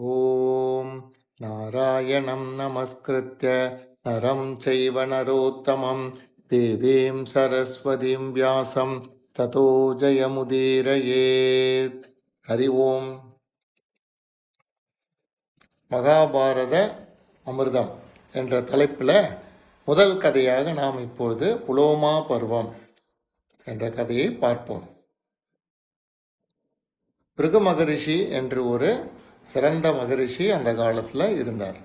ஓம் நாராயணம் நமஸ்கிருத்ய நரம் சைவ நரோத்தமம் தேவீம் சரஸ்வதிம் வியாசம் ததோ ஜயமுதீரயேத். ஹரி ஓம். மகாபாரத அமிர்தம் என்ற தலைப்பில் முதல் கதையாக நாம் இப்பொழுது புலோமா பருவம் என்ற கதையை பார்ப்போம். பிருகு மகரிஷி என்று ஒரு சிறந்த மகரிஷி அந்த காலத்தில் இருந்தார்.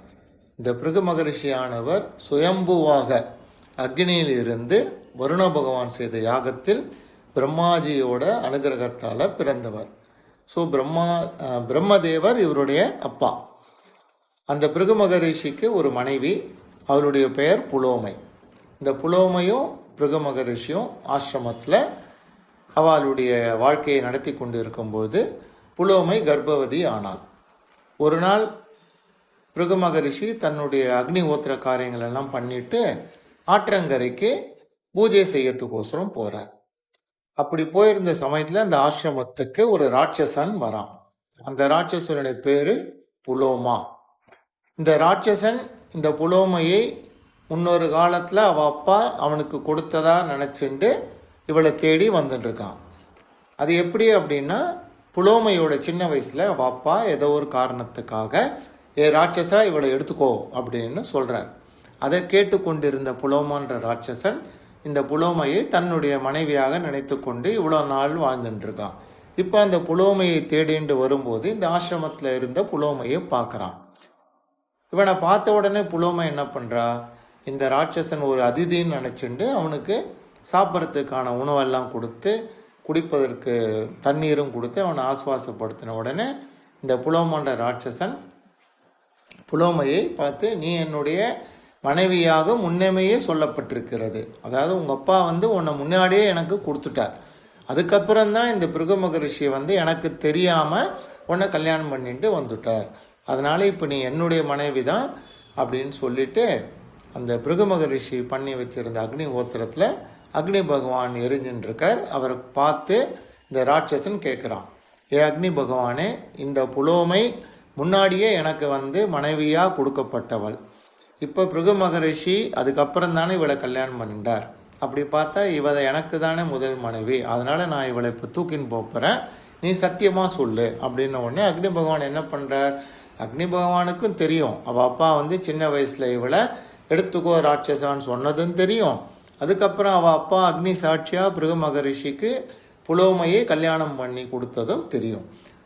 இந்த பிருகு மகரிஷியானவர் சுயம்புவாக அக்னியில் இருந்து வருண பகவான் செய்த யாகத்தில் பிரம்மாஜியோட அனுகிரகத்தால் பிறந்தவர். ஸோ பிரம்மதேவர் இவருடைய அப்பா. அந்த பிருகு மகரிஷிக்கு ஒரு மனைவி, அவருடைய பெயர் புலோமை. இந்த புலோமையும் பிருகு மகரிஷியும் ஆசிரமத்தில் அவளுடைய வாழ்க்கையை நடத்தி கொண்டு இருக்கும்போது புலோமை கர்ப்பவதி ஆனாள். ஒரு நாள் பிருகு மகரிஷி தன்னுடைய அக்னி ஓத்திர காரியங்கள் எல்லாம் பண்ணிட்டு ஆற்றங்கரைக்கு பூஜை செய்யறதுக்கோசரம் போறார். அப்படி போயிருந்த சமயத்தில் அந்த ஆசிரமத்துக்கு ஒரு ராட்சசன் வரான். அந்த ராட்சசனுடைய பேரு புலோமா. இந்த ராட்சசன் இந்த புலோமையை முன்னொரு காலத்தில் அவள் அப்பா அவனுக்கு கொடுத்ததா நினச்சிண்டு இவளை தேடி வந்துட்டு இருக்கான். அது எப்படி அப்படின்னா, புலோமையோட சின்ன வயசில் அவள் அப்பா ஏதோ ஒரு காரணத்துக்காக ராட்சசா இவளை எடுத்துக்கோ அப்படின்னு சொல்கிறார். அதை கேட்டுக்கொண்டிருந்த புலோமான்ற ராட்சசன் இந்த புலோமையை தன்னுடைய மனைவியாக நினைத்து கொண்டு இவ்வளோ நாள் வாழ்ந்துட்டுருக்கான். இப்போ அந்த புலோமையை தேடிண்டு வரும்போது இந்த ஆசிரமத்தில் இருந்த புலோமையை பார்க்குறான். இவனை பார்த்த உடனே புலோமை என்ன பண்ணுறா, இந்த ராட்சசன் ஒரு அதிதின்னு நினச்சிண்டு அவனுக்கு சாப்பிட்றதுக்கான உணவெல்லாம் கொடுத்து குடிப்பதற்கு தண்ணீரும் கொடுத்து அவனை ஆசுவாசப்படுத்தின உடனே இந்த புலோமான்ற ராட்சசன் புலோமையை பார்த்து, நீ என்னுடைய மனைவியாக முன்னமையே சொல்லப்பட்டிருக்கிறது. அதாவது உங்கள் அப்பா உன்னை முன்னாடியே எனக்கு கொடுத்துட்டார். அதுக்கப்புறம்தான் இந்த பிருகு மகரிஷி எனக்கு தெரியாமல் உன்னை கல்யாணம் பண்ணிட்டு வந்துட்டார். அதனால் இப்போ நீ என்னுடைய மனைவி தான் அப்படின்னு சொல்லிட்டு அந்த பிருகு மகரிஷி பண்ணி வச்சிருந்த அக்னி ஓத்திரத்தில் அக்னி பகவான் எரிஞ்சுருக்கார். அவரை பார்த்து இந்த ராட்சசன் கேட்குறான், ஏ அக்னி பகவானே, இந்த புலோமை முன்னாடியே எனக்கு மனைவியாக கொடுக்கப்பட்டவள். இப்போ பிருகு மகரிஷி அதுக்கப்புறம் தானே இவளை கல்யாணம் பண்ணிட்டார். அப்படி பார்த்தா இவளை எனக்கு தானே முதல் மனைவி. அதனால் நான் இவளை இப்போ தூக்கின்னு போகிறேன், நீ சத்தியமாக சொல்லு அப்படின்ன உடனே அக்னி பகவான் என்ன பண்ணுறார், அக்னி பகவானுக்கும் தெரியும் அவள் அப்பா சின்ன வயசில் இவளை எடுத்துக்கோ ராட்சசான்னு சொன்னதும் தெரியும். அதுக்கப்புறம் அவள் அப்பா அக்னி சாட்சியாக பிருகு மகரிஷிக்கு புலோமையை கல்யாணம் பண்ணி கொடுத்ததும் தெரியும்.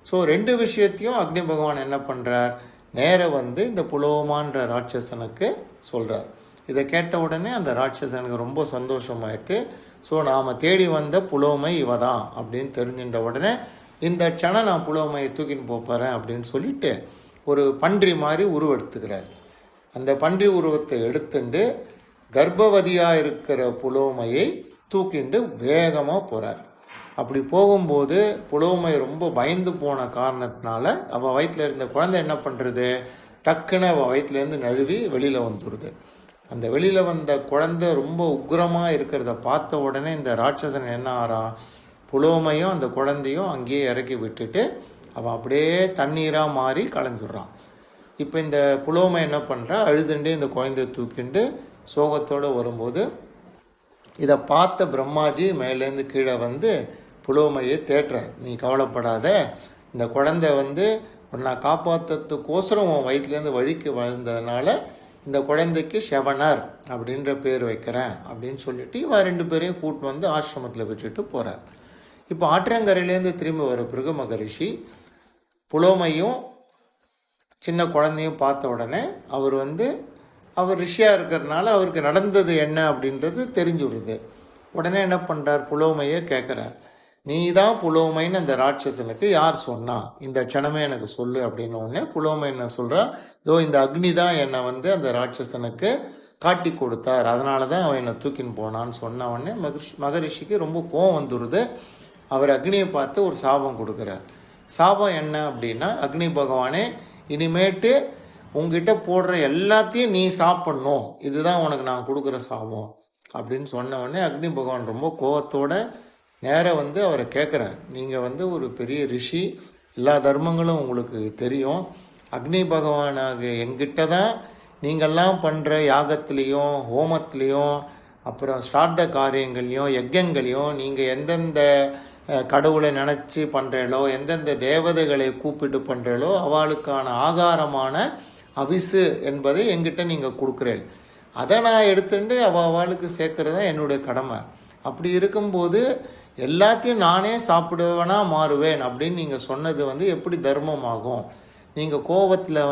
ஸோ ரெண்டு விஷயத்தையும் அக்னி பகவான் என்ன பண்ணுறார், நேர இந்த புலோமான்ற ராட்சசனுக்கு சொல்கிறார். இதை கேட்ட உடனே அந்த ராட்சசனுக்கு ரொம்ப சந்தோஷமாயிட்டு, ஸோ நாம் தேடி வந்த புலோமை இவ தான் அப்படின்னு தெரிஞ்சுட்ட உடனே இந்த க்ஷணம் நான் புலோமையை தூக்கின்னு போகிறேன் அப்படின்னு சொல்லிட்டு ஒரு பன்றி மாதிரி உருவெடுத்துக்கிறார். அந்த பன்றி உருவத்தை எடுத்துட்டு கர்ப்பவதியாக இருக்கிற புலோமையை தூக்கிண்டு வேகமாக போகிறார். அப்படி போகும்போது புலோமை ரொம்ப பயந்து போன காரணத்தினால அவள் வயிற்றில் இருந்த குழந்தை என்ன பண்ணுறது, டக்குன்னு அவள் வயிற்றுலேருந்து நழுவி வெளியில் வந்துடுது. அந்த வெளியில் வந்த குழந்தை ரொம்ப உக்ரமாக இருக்கிறத பார்த்த உடனே இந்த ராட்சசன் என்ன ஆறான், புலோமையும் அந்த குழந்தையும் அங்கேயே இறக்கி விட்டுட்டு அவன் அப்படியே தண்ணீராக மாறி கலைஞ்சிடுறான். இப்போ இந்த புலோமை என்ன பண்ணுறா, அழுதுண்டு இந்த குழந்தைய தூக்கிண்டு சோகத்தோடு வரும்போது இதை பார்த்த பிரம்மாஜி மேலேருந்து கீழே புலோமையை தேட்டுறார். நீ கவலைப்படாத, இந்த குழந்தை உன்னை காப்பாற்றுறதுக்கோசரம் உன் வயிற்றுலேருந்து வழிக்கு வளர்ந்ததுனால இந்த குழந்தைக்கு ஷவனர் அப்படின்ற பேர் வைக்கிறேன் அப்படின்னு சொல்லிட்டு இவன் ரெண்டு பேரையும் கூட்டு ஆசிரமத்தில் விட்டுட்டு போகிறார். இப்போ ஆற்றங்கரையிலேருந்து திரும்பி வர பிருகு மகரிஷி புலோமையும் சின்ன குழந்தையும் பார்த்த உடனே அவர் ரிஷியாக இருக்கிறதுனால அவருக்கு நடந்தது என்ன அப்படின்றது தெரிஞ்சுடுது. உடனே என்ன பண்ணுறார், புலோமையை கேட்குறார், நீ தான் புலோமைன்னு அந்த ராட்சசனுக்கு யார் சொன்னா, இந்த க்ஷணமே எனக்கு சொல்லு அப்படின்னு. உடனே புலோமை என்ன சொல்கிறா, இதோ இந்த அக்னி தான் என்னை அந்த ராட்சசனுக்கு காட்டி கொடுத்தார், அதனால தான் அவன் என்னை தூக்கின்னு போனான்னு சொன்ன உடனே மகரிஷிக்கு ரொம்ப கோவம் வந்துடுது. அவர் அக்னியை பார்த்து ஒரு சாபம் கொடுக்குறார். சாபம் என்ன அப்படின்னா, அக்னி பகவானே, இனிமேட்டு உங்ககிட்ட போடுற எல்லாத்தையும் நீ சாப்பிட்ணும், இதுதான் உனக்கு நான் கொடுக்குற சாபம் அப்படின்னு சொன்ன உடனே அக்னி பகவான் ரொம்ப கோவத்தோட நேராக அவரை கேட்குறார், நீங்கள் ஒரு பெரிய ரிஷி, எல்லா தர்மங்களும் உங்களுக்கு தெரியும், அக்னி பகவானாக எங்கிட்ட தான் நீங்கள்லாம் பண்ணுற யாகத்துலேயும் ஹோமத்துலேயும் அப்புறம் ஸ்ரார்த்த காரியங்கள்லையும் யஜ்யங்களையும் நீங்கள் எந்தெந்த கடவுளை நினச்சி பண்ணுறீங்களோ எந்தெந்த தேவதைகளை கூப்பிட்டு பண்ணுறீங்களோ அவளுக்கான ஆகாரமான அவிசு என்பதை எங்கிட்ட நீங்கள் கொடுக்குறீள். அதை நான் எடுத்துட்டு அவளுக்கு சேர்க்கறது தான் என்னுடைய கடமை. அப்படி இருக்கும்போது எல்லாத்தையும் நானே சாப்பிடுவேனா மாறுவேன் அப்படின்னு நீங்கள் சொன்னது எப்படி தர்மமாகும்? நீங்கள் கோபத்தில்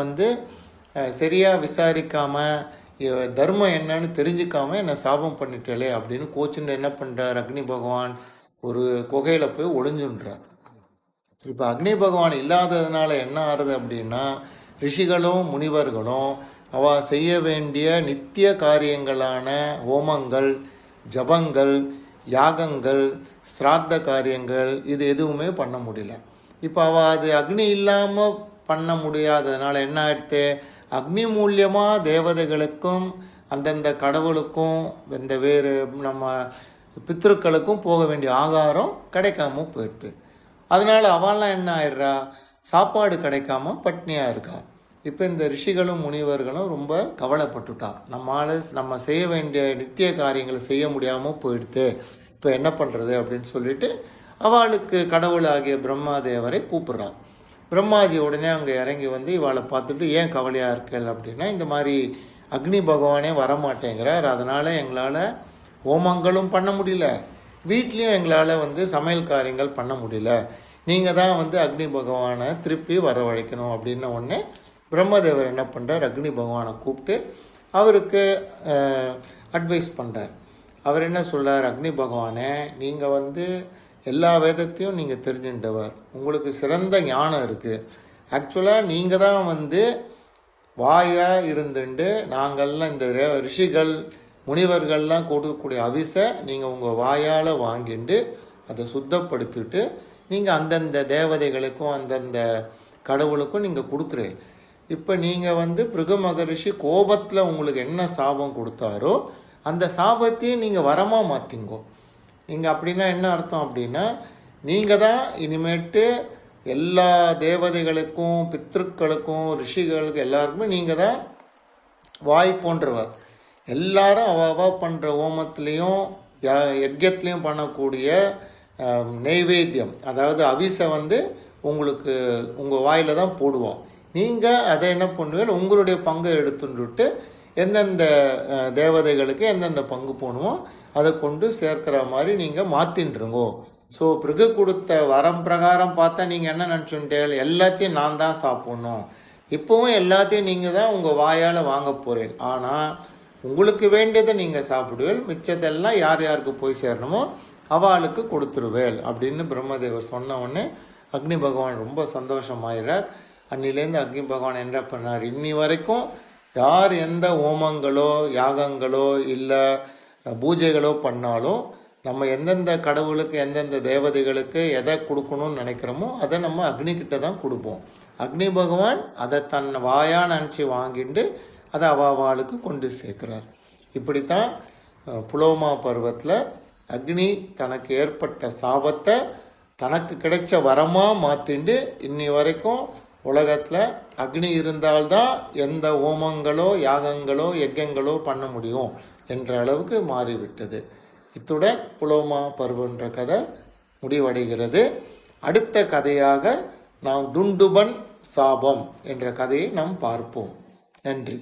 சரியாக விசாரிக்காமல் தர்மம் என்னன்னு தெரிஞ்சுக்காம என்னை சாபம் பண்ணிட்டேலே அப்படின்னு கோச்சுன்னு என்ன பண்ணுறார் அக்னி பகவான்? ஒரு குகையில் போய் ஒளிஞ்சுன்றார். இப்போ அக்னி பகவான் இல்லாததுனால என்ன ஆறுது அப்படின்னா ரிஷிகளும் முனிவர்களும் செய்ய வேண்டிய நித்திய காரியங்களான ஹோமங்கள், ஜபங்கள், யாகங்கள், சிரார்த்த காரியங்கள் இது எதுவுமே பண்ண முடியல. இப்போ அது அக்னி இல்லாமல் பண்ண முடியாததுனால என்ன ஆயிடுத்து? அக்னி மூலியமாக தேவதைகளுக்கும் அந்தந்த கடவுளுக்கும் இந்த வேறு நம்ம பித்ருக்களுக்கும் போக வேண்டிய ஆகாரம் கிடைக்காம போயிடுது. அதனால் அவள்லாம் என்ன ஆயிடுறா? சாப்பாடு கிடைக்காம பட்னியாக இருக்கா. இப்போ இந்த ரிஷிகளும் முனிவர்களும் ரொம்ப கவலைப்பட்டுட்டா. நம்ம செய்ய வேண்டிய நித்திய காரியங்களை செய்ய முடியாமல் போயிடுது, இப்போ என்ன பண்ணுறது அப்படின்னு சொல்லிட்டு அவளுக்கு கடவுளாகிய பிரம்மாதேவரை கூப்பிட்றான். பிரம்மாஜி உடனே அங்கே இறங்கி இவளை பார்த்துட்டு ஏன் கவலையாக இருக்கல் அப்படின்னா, இந்த மாதிரி அக்னி பகவானே வரமாட்டேங்கிறார், அதனால் எங்களால் ஹோமங்களும் பண்ண முடியல, வீட்லேயும் எங்களால் சமையல் காரியங்கள் பண்ண முடியல, நீங்கள் தான் அக்னி பகவானை திருப்பி வரவழைக்கணும் அப்படின்ன உடனே பிரம்மதேவர் என்ன பண்ணுறார்? அக்னி பகவானை கூப்பிட்டு அவருக்கு அட்வைஸ் பண்ணுறார். அவர் என்ன சொல்கிறார்? அக்னி பகவானே, நீங்கள் எல்லா வேதத்தையும் நீங்கள் தெரிஞ்சுட்டவர், உங்களுக்கு சிறந்த ஞானம் இருக்குது. ஆக்சுவலாக நீங்கள் தான் வாயாக இருந்துட்டு நாங்கள்லாம் இந்த ரிஷிகள் முனிவர்கள்லாம் கொடுக்கக்கூடிய அவிசை நீங்கள் உங்கள் வாயால் வாங்கிட்டு அதை சுத்தப்படுத்திட்டு நீங்கள் அந்தந்த தேவதைகளுக்கும் அந்தந்த கடவுளுக்கும் நீங்கள் கொடுக்குறீங்க. இப்போ நீங்கள் பிருகு மகரிஷி கோபத்தில் உங்களுக்கு என்ன சாபம் கொடுத்தாரோ அந்த சாபத்தையும் நீங்கள் வரமாக மாற்றிங்கோ. நீங்கள் அப்படின்னா என்ன அர்த்தம் அப்படின்னா, நீங்கள் தான் இனிமேட்டு எல்லா தேவதைகளுக்கும் பித்ருக்களுக்கும் ரிஷிகளுக்கும் எல்லாருக்குமே நீங்கள் தான் வாய் போன்றவர். எல்லாரும் அவ பண்ணுற ஹோமத்துலேயும் யஜ்யத்துலேயும் பண்ணக்கூடிய நெய்வேத்தியம், அதாவது அவிசை உங்களுக்கு உங்கள் வாயில் தான் போடுவோம். நீங்கள் அதை என்ன பண்ணுவீங்க? உங்களுடைய பங்கை எடுத்துட்டு எந்தெந்த தேவதைகளுக்கு எந்தெந்த பங்கு போகணுமோ அதை கொண்டு சேர்க்கிற மாதிரி நீங்கள் மாற்றின்றுங்கோ. ஸோ பிறகு கொடுத்த வரம் பிரகாரம் பார்த்தா நீங்கள் என்ன நினச்சுட்டேன்? எல்லாத்தையும் நான் தான் சாப்பிட்ணும். இப்போவும் எல்லாத்தையும் நீங்கள் தான் உங்கள் வாயால் வாங்க போகிறேன். ஆனால் உங்களுக்கு வேண்டியதை நீங்கள் சாப்பிடுவேல், மிச்சத்தெல்லாம் யார் யாருக்கு போய் சேரணுமோ அவளுக்கு கொடுத்துருவேல் அப்படின்னு பிரம்மதேவர் சொன்ன உடனே அக்னி பகவான் ரொம்ப சந்தோஷமாயிறார். அன்னிலேருந்து அக்னி பகவான் என்ன பண்ணார்? இன்னி வரைக்கும் யார் எந்த ஹோமங்களோ யாகங்களோ இல்லை பூஜைகளோ பண்ணாலும் நம்ம எந்தெந்த கடவுளுக்கு எந்தெந்த தேவதைகளுக்கு எதை கொடுக்கணும்னு நினைக்கிறோமோ அதை நம்ம அக்னிக்கிட்ட தான் கொடுப்போம். அக்னி பகவான் அதை தன் வாயாக நினச்சி வாங்கிட்டு அதை அவாளுக்கு கொண்டு சேர்க்கிறார். இப்படித்தான் புலோமா பருவத்தில் அக்னி தனக்கு ஏற்பட்ட சாபத்தை தனக்கு கிடைச்ச வரமாக மாற்றிண்டு இன்னி வரைக்கும் உலகத்தில் அக்னி இருந்தால்தான் எந்த ஹோமங்களோ யாகங்களோ யஜ்யங்களோ பண்ண முடியும் என்ற அளவுக்கு மாறிவிட்டது. இத்துடன் புலோமா பருவன்ற கதை முடிவடைகிறது. அடுத்த கதையாக நாம் டுண்டுபன் சாபம் என்ற கதையை நாம் பார்ப்போம். நன்றி.